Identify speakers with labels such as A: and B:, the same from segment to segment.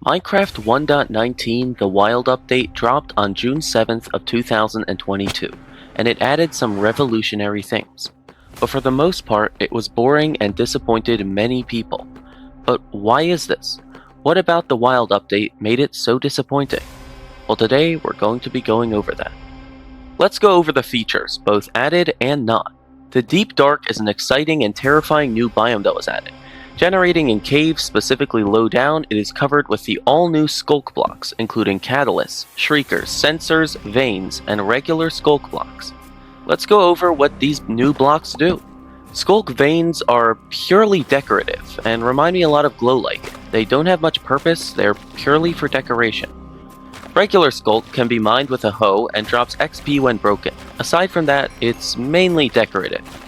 A: Minecraft 1.19 The Wild Update dropped on June 7th of 2022, and it added some revolutionary things. But for the most part, it was boring and disappointed many people. But why is this? What about the Wild Update made it so disappointing? Well, today we're going to be going over that. Let's go over the features, both added and not. The Deep Dark is an exciting and terrifying new biome that was added. Generating in caves specifically low down, it is covered with the all-new skulk blocks, including catalysts, shriekers, sensors, veins, and regular skulk blocks. Let's go over what these new blocks do. Skulk veins are purely decorative, and remind me a lot of glow lichen. They don't have much purpose, they're purely for decoration. Regular skulk can be mined with a hoe and drops XP when broken. Aside from that, it's mainly decorative.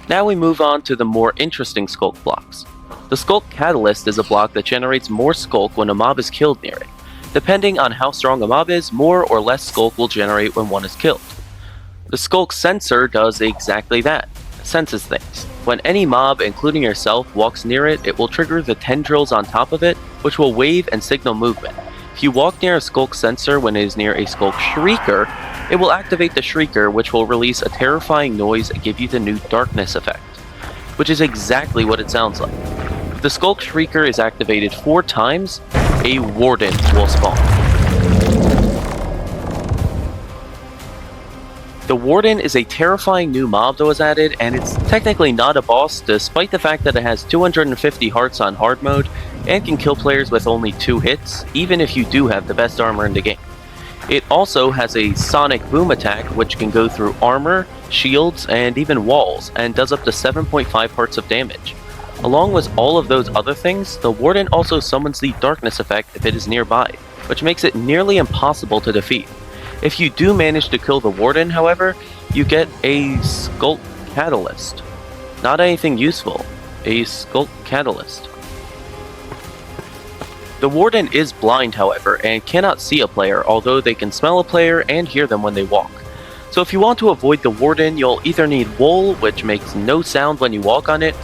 A: Now we move on to the more interesting skulk blocks. The Skulk Catalyst is a block that generates more skulk when a mob is killed near it. Depending on how strong a mob is, more or less skulk will generate when one is killed. The Skulk Sensor does exactly that. It senses things. When any mob, including yourself, walks near it, it will trigger the tendrils on top of it, which will wave and signal movement. If you walk near a Skulk Sensor when it is near a Skulk Shrieker, it will activate the Shrieker, which will release a terrifying noise and give you the new darkness effect, which is exactly what it sounds like. If the Skulk Shrieker is activated 4 times, a warden will spawn. The Warden is a terrifying new mob that was added, and it's technically not a boss despite the fact that it has 250 hearts on hard mode and can kill players with only 2 hits, even if you do have the best armor in the game. It also has a sonic boom attack which can go through armor, shields, and even walls, and does up to 7.5 hearts of damage. Along with all of those other things, the Warden also summons the darkness effect if it is nearby, which makes it nearly impossible to defeat. If you do manage to kill the Warden, however, you get a Skulk Catalyst. Not anything useful, a Skulk Catalyst. The Warden is blind, however, and cannot see a player, although they can smell a player and hear them when they walk. So if you want to avoid the Warden, you'll either need wool, which makes no sound when you walk on it,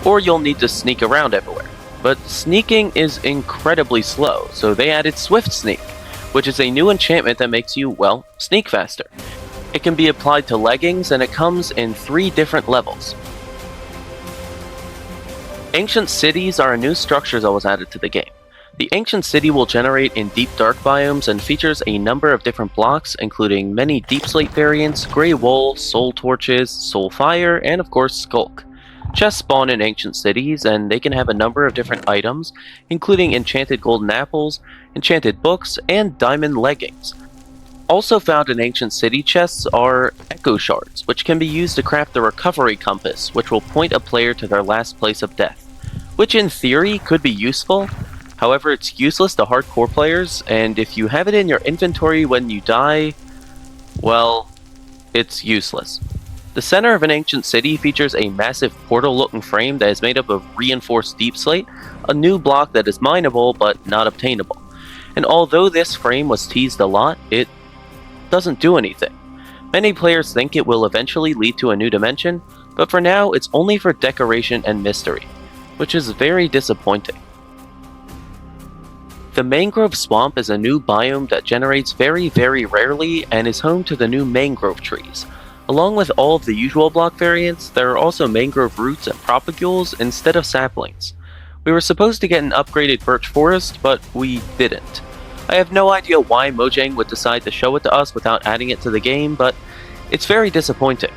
A: or you'll need to sneak around everywhere. But sneaking is incredibly slow, so they added Swift Sneak, which is a new enchantment that makes you, well, sneak faster. It can be applied to leggings, and it comes in 3 different levels. Ancient Cities are a new structure that was added to the game. The Ancient City will generate in deep dark biomes and features a number of different blocks, including many deep slate variants, grey wool, soul torches, soul fire, and of course skulk. Chests spawn in Ancient Cities, and they can have a number of different items, including enchanted golden apples, enchanted books, and diamond leggings. Also found in Ancient City chests are echo shards, which can be used to craft the recovery compass, which will point a player to their last place of death, which in theory could be useful. However, it's useless to hardcore players, and if you have it in your inventory when you die, well, it's useless. The center of an ancient city features a massive portal-looking frame that is made up of reinforced deep slate, a new block that is mineable but not obtainable. And although this frame was teased a lot, it doesn't do anything. Many players think it will eventually lead to a new dimension, but for now it's only for decoration and mystery, which is very disappointing. The Mangrove Swamp is a new biome that generates very rarely and is home to the new mangrove trees. Along with all of the usual block variants, there are also mangrove roots and propagules instead of saplings. We were supposed to get an upgraded birch forest, but we didn't. I have no idea why Mojang would decide to show it to us without adding it to the game, but it's very disappointing.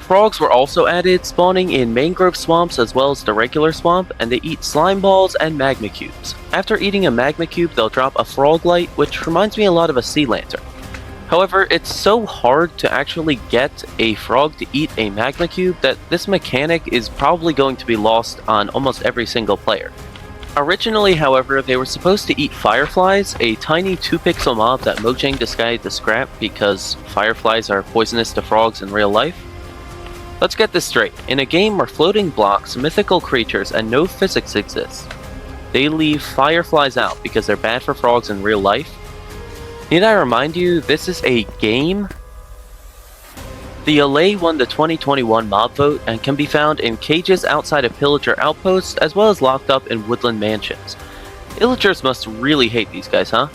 A: Frogs were also added, spawning in mangrove swamps as well as the regular swamp, and they eat slime balls and magma cubes. After eating a magma cube, they'll drop a frog light, which reminds me a lot of a sea lantern. However, it's so hard to actually get a frog to eat a magma cube that this mechanic is probably going to be lost on almost every single player. Originally, however, they were supposed to eat fireflies, a tiny 2-pixel mob that Mojang decided to scrap because fireflies are poisonous to frogs in real life. Let's get this straight. In a game where floating blocks, mythical creatures, and no physics exist, they leave fireflies out because they're bad for frogs in real life? Need I remind you, this is a game? The Allay won the 2021 mob vote and can be found in cages outside of Pillager Outposts as well as locked up in woodland mansions. Illagers must really hate these guys, huh?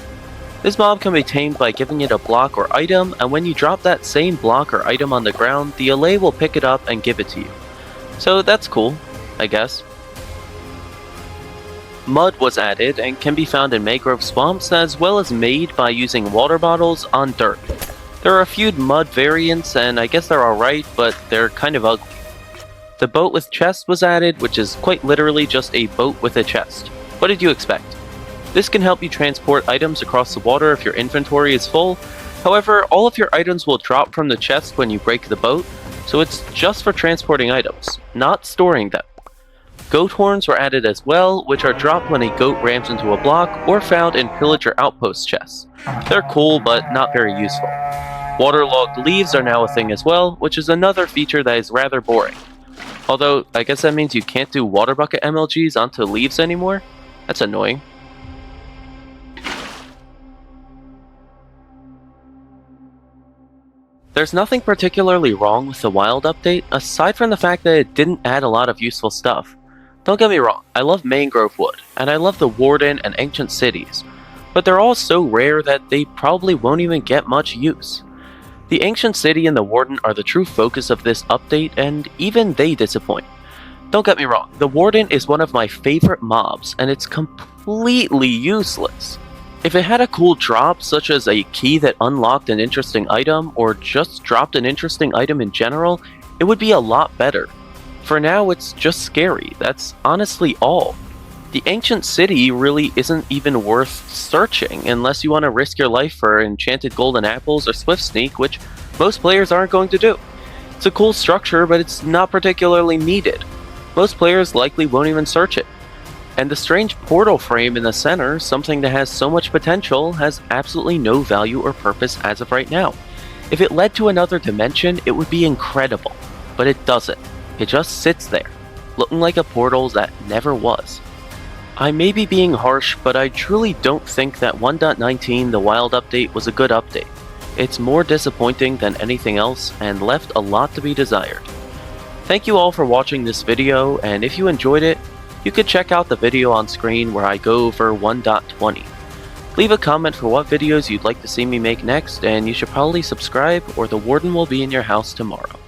A: This mob can be tamed by giving it a block or item, and when you drop that same block or item on the ground, the Allay will pick it up and give it to you. So that's cool, I guess. Mud was added and can be found in mangrove swamps, as well as made by using water bottles on dirt. There are a few mud variants, and I guess they're alright, but they're kind of ugly. The boat with chest was added, which is quite literally just a boat with a chest. What did you expect? This can help you transport items across the water if your inventory is full. However, all of your items will drop from the chest when you break the boat, so it's just for transporting items, not storing them. Goat horns were added as well, which are dropped when a goat rams into a block or found in pillager outpost chests. They're cool, but not very useful. Waterlogged leaves are now a thing as well, which is another feature that is rather boring. Although, I guess that means you can't do water bucket MLGs onto leaves anymore? That's annoying. There's nothing particularly wrong with the Wild update, aside from the fact that it didn't add a lot of useful stuff. Don't get me wrong, I love mangrove wood, and I love the warden and ancient cities, but they're all so rare that they probably won't even get much use. The ancient city and the warden are the true focus of this update, and even they disappoint. Don't get me wrong, the warden is one of my favorite mobs, and it's completely useless. If it had a cool drop, such as a key that unlocked an interesting item, or just dropped an interesting item in general, it would be a lot better. For now, it's just scary, that's honestly all. The ancient city really isn't even worth searching, unless you want to risk your life for enchanted golden apples or swift sneak, which most players aren't going to do. It's a cool structure, but it's not particularly needed. Most players likely won't even search it. And the strange portal frame in the center, something that has so much potential, has absolutely no value or purpose as of right now. If it led to another dimension, it would be incredible, but it doesn't. It just sits there, looking like a portal that never was. I may be being harsh, but I truly don't think that 1.19 the Wild update was a good update. It's more disappointing than anything else and left a lot to be desired. Thank you all for watching this video, and if you enjoyed it, you could check out the video on screen where I go over 1.20. Leave a comment for what videos you'd like to see me make next, and you should probably subscribe or the warden will be in your house tomorrow.